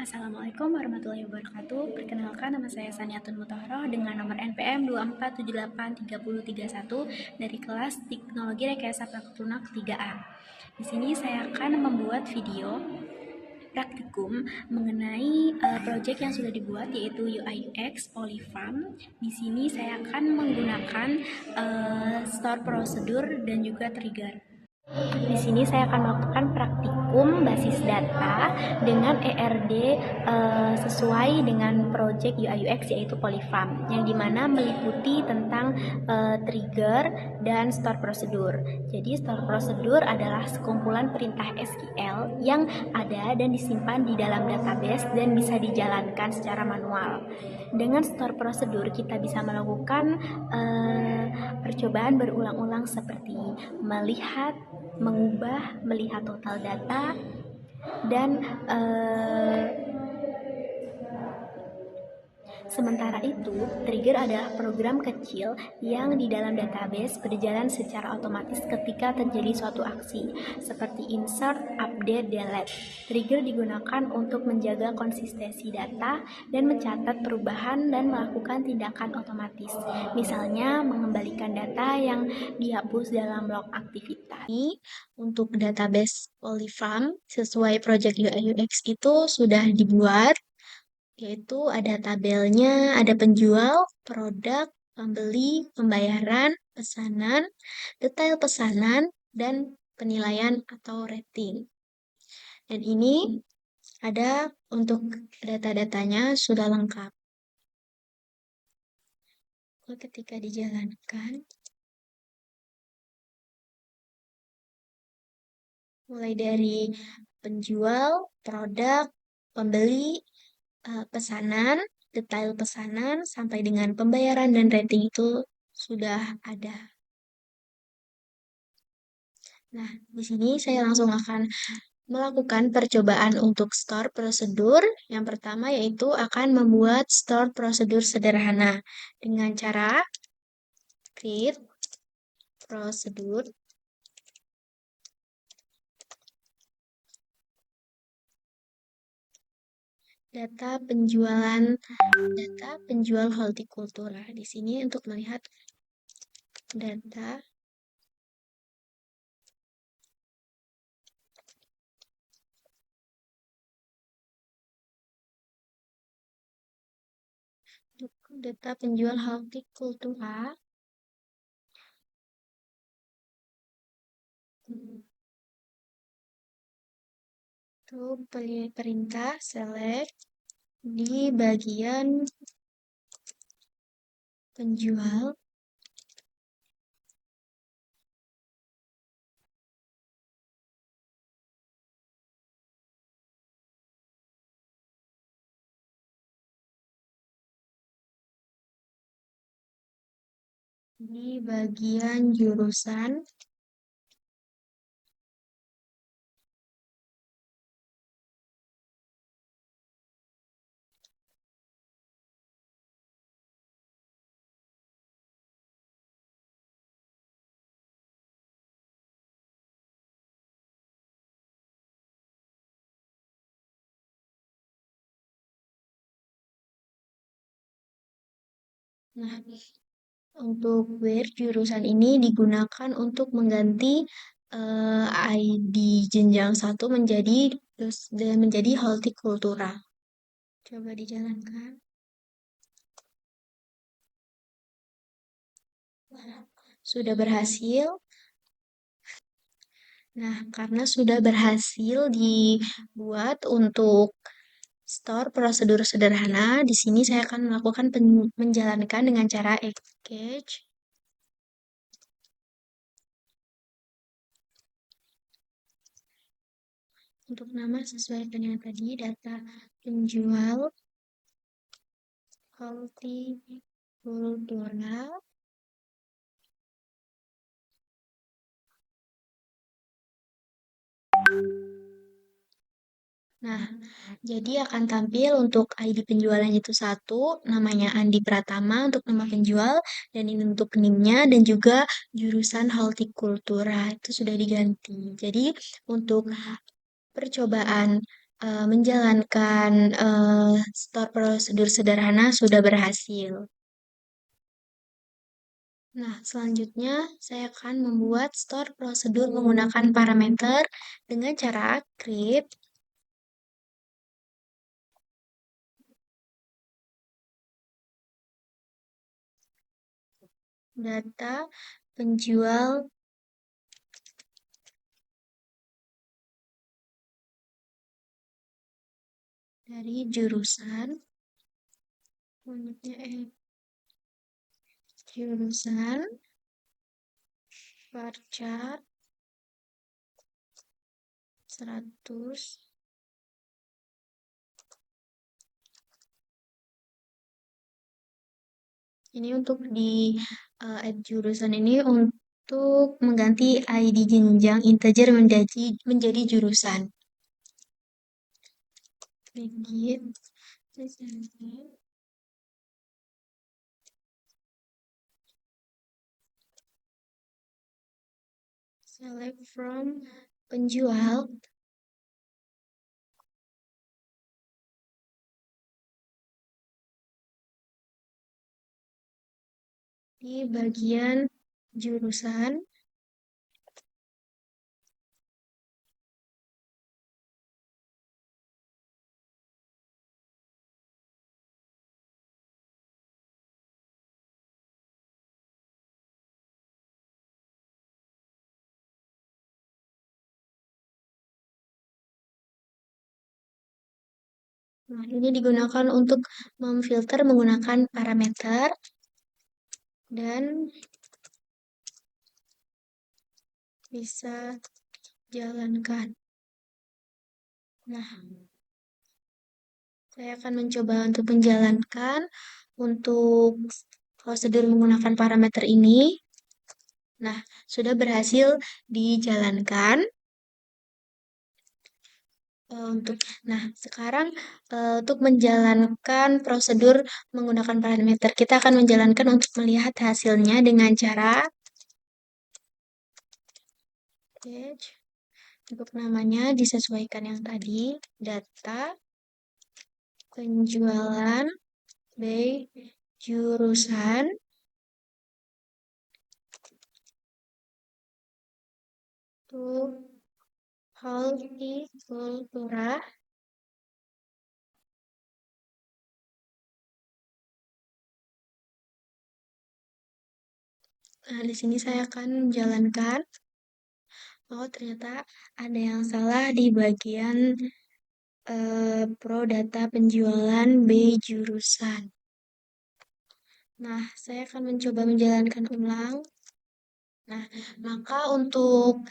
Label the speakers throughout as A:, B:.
A: Assalamualaikum warahmatullahi wabarakatuh. Perkenalkan, nama saya Saniatun Mutahroh dengan nomor NPM 24783031 dari kelas Teknologi Rekayasa Lunak 3A. Di sini saya akan membuat video praktikum mengenai proyek yang sudah dibuat, yaitu UI UX Polyfarm. Di sini saya akan menggunakan store prosedur dan juga trigger. Di sini saya akan melakukan praktikum basis data dengan ERD sesuai dengan project UI UX, yaitu Polyfarm, yang dimana meliputi tentang trigger dan store prosedur. Jadi store prosedur adalah sekumpulan perintah SQL yang ada dan disimpan di dalam database dan bisa dijalankan secara manual. Dengan store prosedur kita bisa melakukan percobaan berulang-ulang seperti melihat, mengubah, melihat total data, dan sementara itu, trigger adalah program kecil yang di dalam database berjalan secara otomatis ketika terjadi suatu aksi, seperti insert, update, delete. Trigger digunakan untuk menjaga konsistensi data dan mencatat perubahan dan melakukan tindakan otomatis, misalnya mengembalikan data yang dihapus dalam log aktivitas. Untuk database Polyfarm sesuai project UI UX itu sudah dibuat, yaitu ada tabelnya, ada penjual, produk, pembeli, pembayaran, pesanan, detail pesanan, dan penilaian atau rating. Dan ini ada untuk data-datanya sudah lengkap. Ketika dijalankan, mulai dari penjual, produk, pembeli, pesanan, detail pesanan, sampai dengan pembayaran dan rating itu sudah ada. Nah, di sini saya langsung akan melakukan percobaan untuk store prosedur. Yang pertama yaitu akan membuat store prosedur sederhana dengan cara create prosedur data penjual hortikultura. Di sini untuk melihat data penjual hortikultura. Itu perintah select di bagian penjual. Di bagian jurusan. Nah, untuk where jurusan ini digunakan untuk mengganti ID jenjang 1 menjadi hortikultura. Coba dijalankan. Sudah berhasil. Nah, karena sudah berhasil dibuat untuk store prosedur sederhana, di sini saya akan melakukan menjalankan dengan cara engage. Untuk nama sesuai dengan tadi, data penjual hortikultura. Nah, jadi akan tampil untuk ID penjualannya itu 1, namanya Andi Pratama untuk nama penjual, dan ini untuk NIM-nya, dan juga jurusan hortikultura itu sudah diganti. Jadi untuk percobaan menjalankan store prosedur sederhana sudah berhasil. Nah, selanjutnya saya akan membuat store prosedur menggunakan parameter dengan cara create data penjual dari jurusan, jurusan varchar 100. Ini untuk di add jurusan ini untuk mengganti ID jenjang integer menjadi jurusan. Begin. Select from penjual di bagian jurusan. Nah, ini digunakan untuk memfilter menggunakan parameter dan bisa jalankan. Nah, saya akan mencoba untuk menjalankan untuk prosedur menggunakan parameter ini. Nah, sudah berhasil dijalankan. Sekarang untuk menjalankan prosedur menggunakan parameter, kita akan menjalankan untuk melihat hasilnya dengan cara untuk namanya disesuaikan yang tadi, data penjualan by jurusan to hortikultura. Nah, di sini saya akan menjalankan. Oh, ternyata ada yang salah di bagian pro data penjualan B jurusan. Nah, saya akan mencoba menjalankan ulang. Nah, maka untuk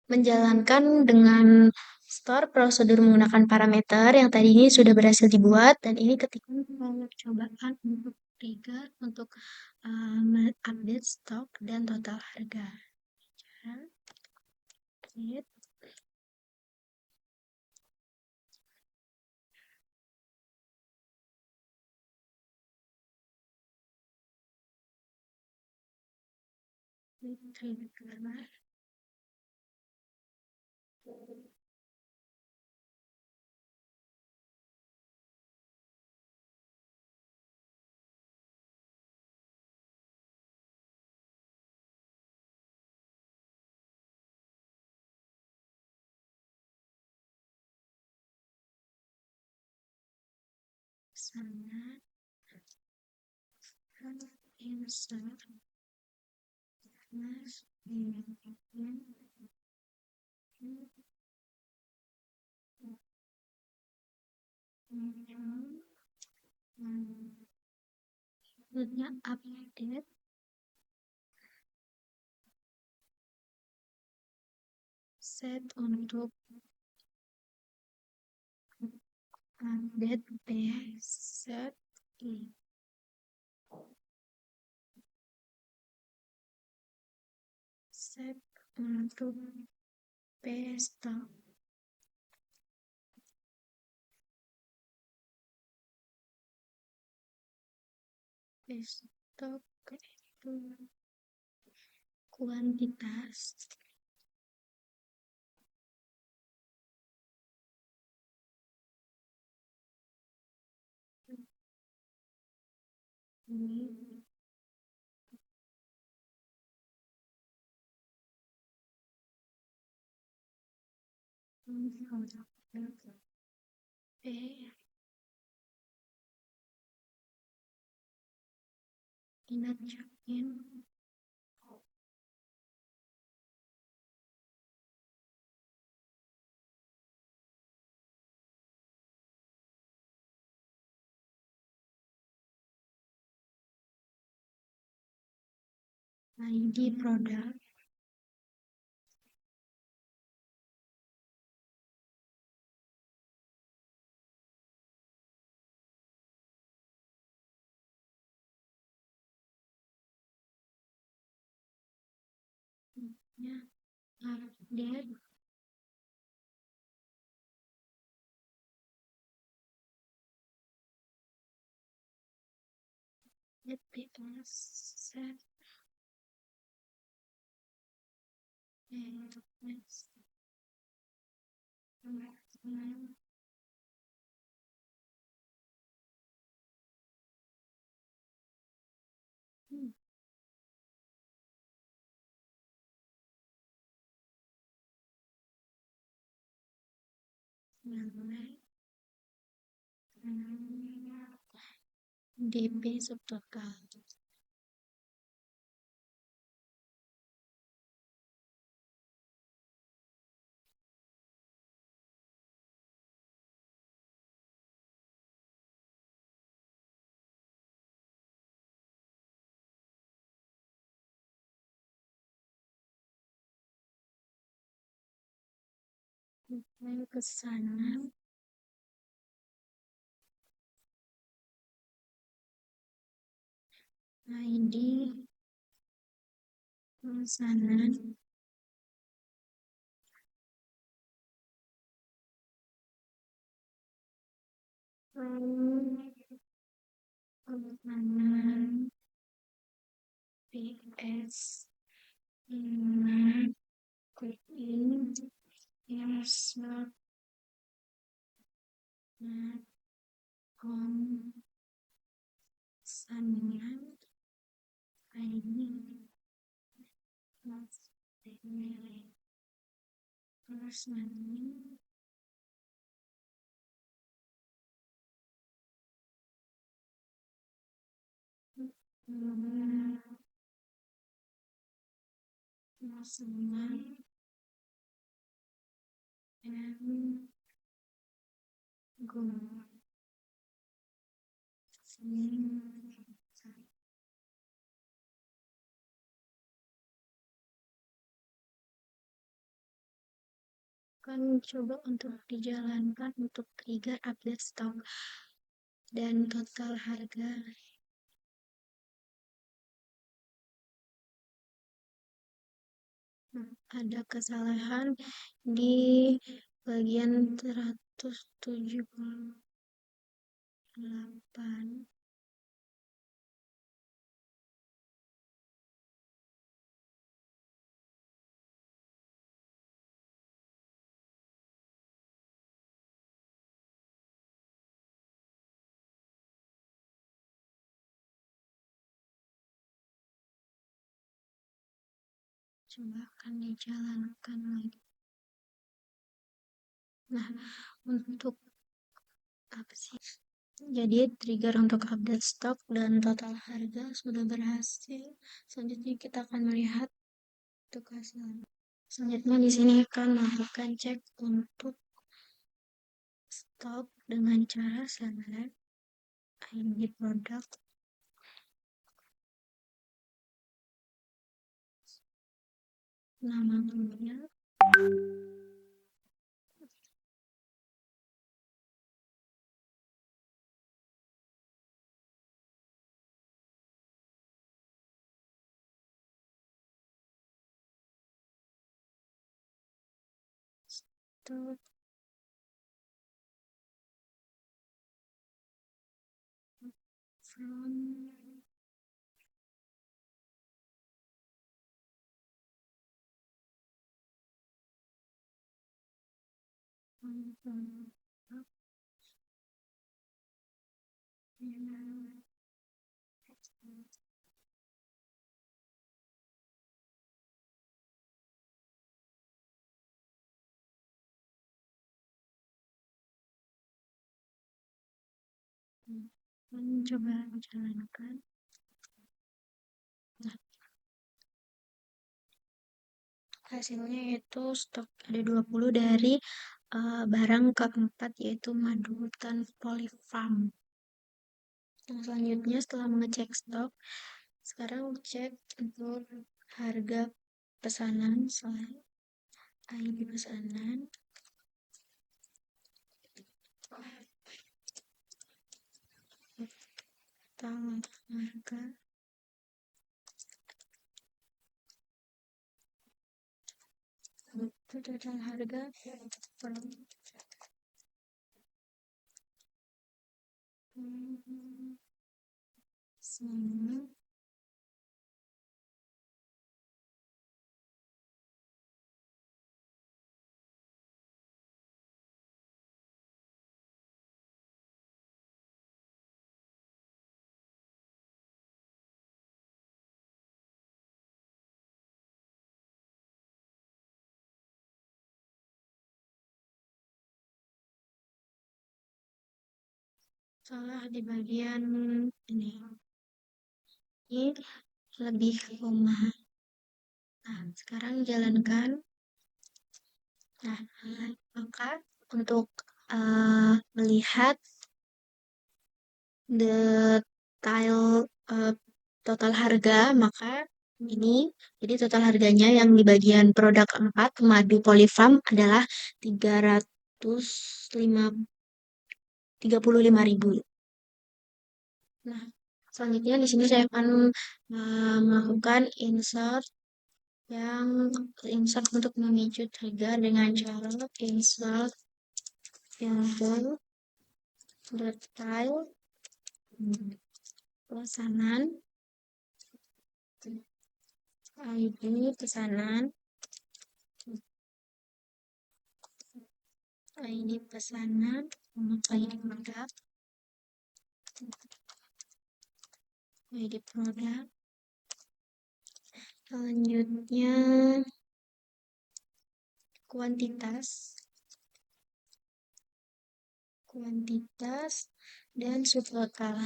A: menjalankan dengan store prosedur menggunakan parameter yang tadi ini sudah berhasil dibuat dan ini ketika percobaan untuk trigger untuk update stok dan total harga. Create. Sana insert mas selanjutnya update set untuk update set set untuk pesta stok itu kuantitas ID produk, update, DPS, set, next, DP subtotal. Lalu ke sana, ID, pemesanan, pemesanan, PS, 5, klik in, insert, pemesanan, ID, pemesanan, pemesanan, and go. Akan coba untuk dijalankan untuk trigger update stok dan total harga. Ada kesalahan di bagian 178. Coba akan dijalankan lagi. Nah, untuk apa sih? Jadi trigger untuk update stok dan total harga sudah berhasil. Selanjutnya kita akan melihat untuk hasilnya. Selanjutnya di sini akan melakukan cek untuk stok dengan cara select ID produk, nama model, stok, from, Coba jalankan. Nah, hasilnya itu stok ada 20 dari barang keempat yaitu madu hutan Polyfarm. Nah, selanjutnya setelah mengecek stok, sekarang cek untuk harga pesanan, ID pesanan, total harga, total harga per sama salah di bagian ini lebih koma. Nah, sekarang jalankan. Nah, maka untuk melihat detail total harga, maka ini jadi total harganya yang di bagian produk 4 madu Polyfarm adalah 335.000. Nah, selanjutnya di sini saya akan melakukan insert untuk memicu trigger dengan cara insert info detail pesanan ID pesanan ID pesanan ID produk ID produk. Selanjutnya kuantitas dan subtotal.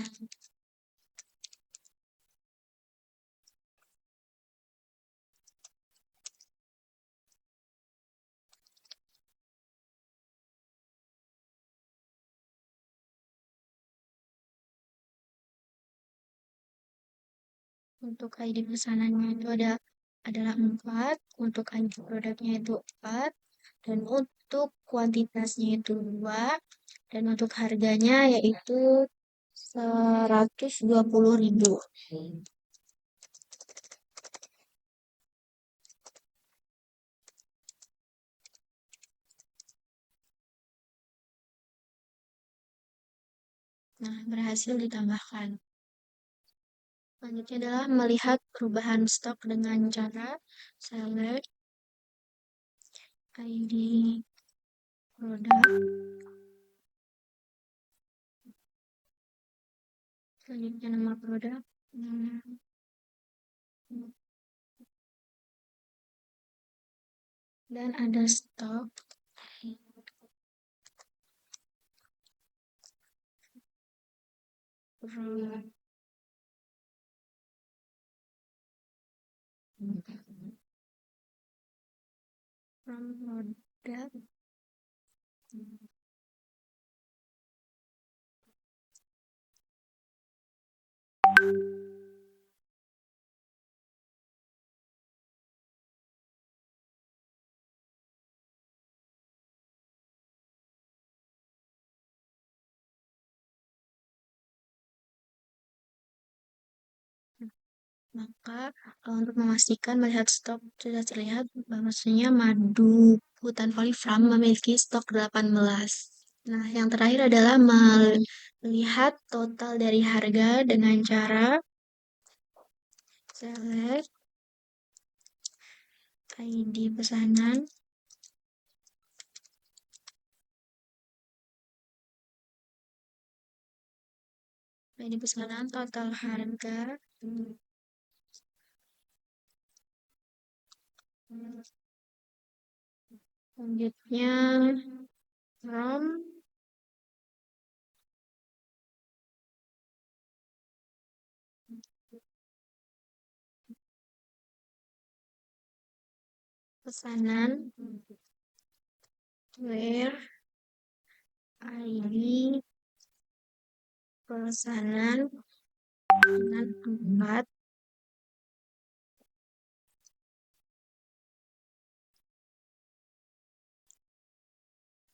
A: Untuk ID pesanannya itu adalah 4, untuk ID produknya itu 4, dan untuk kuantitasnya itu 2, dan untuk harganya yaitu 120.000. Nah, berhasil ditambahkan. Selanjutnya adalah melihat perubahan stok dengan cara select ID produk. Selanjutnya nama produk. Dan ada stok. Produk. Produk. Maka untuk memastikan melihat stok sudah terlihat bahwasanya madu hutan Polyfarm memiliki stok 18. Nah, yang terakhir adalah melihat total dari harga dengan cara select ID pesanan, ID pesanan total harga, selanjutnya from pesanan where ID pesanan dengan 4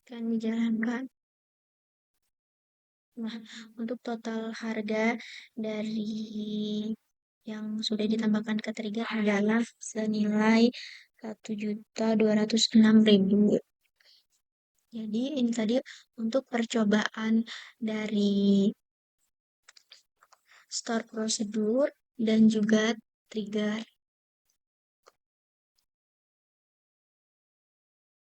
A: akan dijalankan. Nah, untuk total harga dari yang sudah ditambahkan ke trigger adalah senilai 1.206.000. Jadi ini tadi untuk percobaan dari store prosedur dan juga trigger.